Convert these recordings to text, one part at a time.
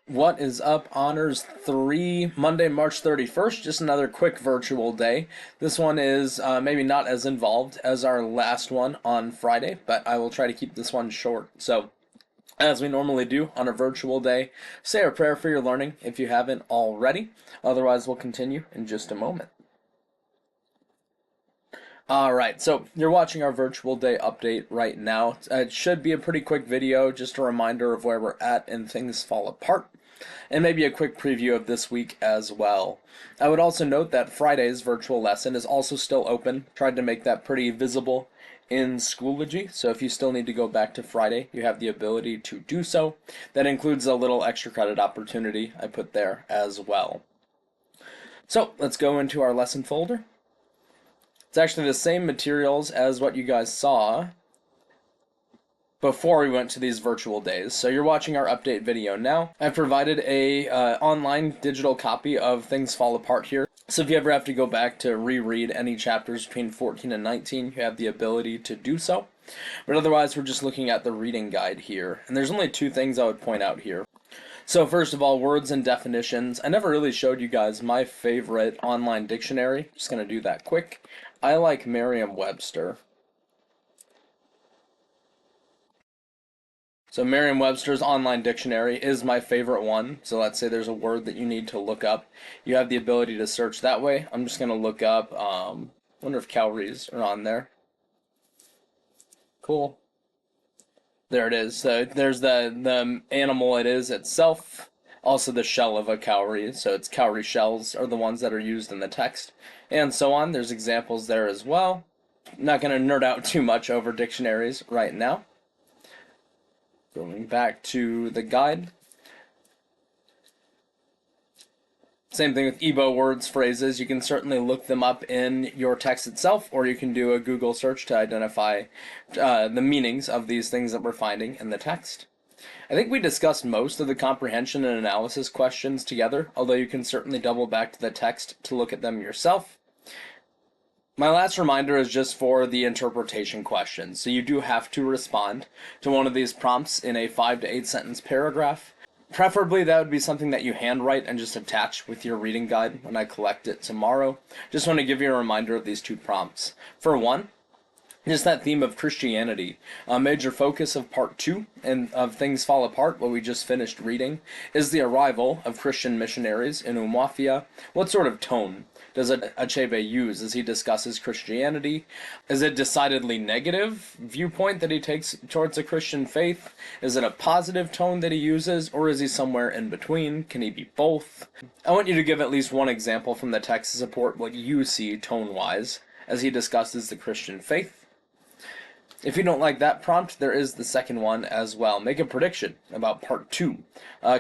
What is up, Honors 3, Monday, March 31st, just another quick virtual day. This one is maybe not as involved as our last one on Friday, but I will try to keep this one short. So, as we normally do on a virtual day, say a prayer for your learning if you haven't already. Otherwise, we'll continue in just a moment. Alright, so you're watching our virtual day update right now. It should be a pretty quick video, just a reminder of where we're at and things fall apart, and maybe a quick preview of this week as well. I would also note that Friday's virtual lesson is also still open. Tried to make that pretty visible in Schoology, so if you still need to go back to Friday, you have the ability to do so. That includes a little extra credit opportunity I put there as well. So let's go into our lesson folder. It's actually the same materials as what you guys saw before we went to these virtual days. So you're watching our update video now. I've provided a online digital copy of Things Fall Apart here. So if you ever have to go back to reread any chapters between 14 and 19, you have the ability to do so. But otherwise, we're just looking at the reading guide here. And there's only two things I would point out here. So first of all, words and definitions. I never really showed you guys my favorite online dictionary. Just going to do that quick. I like Merriam-Webster. So Merriam-Webster's online dictionary is my favorite one. So let's say there's a word that you need to look up. You have the ability to search that way. I'm just going to look up, wonder if cowries are on there. Cool. There it is. So there's the animal it is itself. Also the shell of a cowrie. So its cowrie shells are the ones that are used in the text. And so on. There's examples there as well. Not going to nerd out too much over dictionaries right now. Going back to the guide. Same thing with EBO words, phrases. You can certainly look them up in your text itself, or you can do a Google search to identify the meanings of these things that we're finding in the text. I think we discussed most of the comprehension and analysis questions together, although you can certainly double back to the text to look at them yourself. My last reminder is just for the interpretation questions. So you do have to respond to one of these prompts in a 5 to 8 sentence paragraph. Preferably that would be something that you handwrite and just attach with your reading guide when I collect it tomorrow. Just want to give you a reminder of these two prompts. For one, just that theme of Christianity. A major focus of part 2 and of Things Fall Apart, what we just finished reading, is the arrival of Christian missionaries in Umuafia. What sort of tone does Achebe use as he discusses Christianity? Is it decidedly negative viewpoint that he takes towards the Christian faith? Is it a positive tone that he uses, or is he somewhere in between? Can he be both? I want you to give at least one example from the text to support what you see tone-wise as he discusses the Christian faith. If you don't like that prompt, there is the second one as well. Make a prediction about part 2.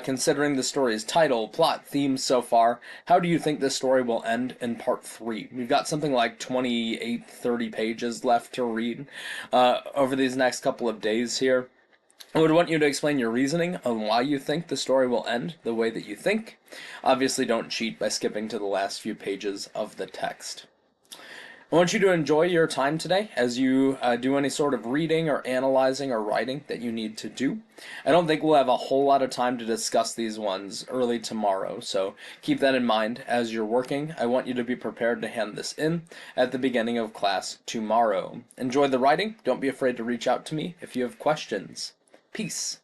Considering the story's title, plot, themes so far, how do you think this story will end in part 3? We've got something like 28, 30 pages left to read over these next couple of days here. I would want you to explain your reasoning on why you think the story will end the way that you think. Obviously, don't cheat by skipping to the last few pages of the text. I want you to enjoy your time today as you do any sort of reading or analyzing or writing that you need to do. I don't think we'll have a whole lot of time to discuss these ones early tomorrow, so keep that in mind as you're working. I want you to be prepared to hand this in at the beginning of class tomorrow. Enjoy the writing. Don't be afraid to reach out to me if you have questions. Peace.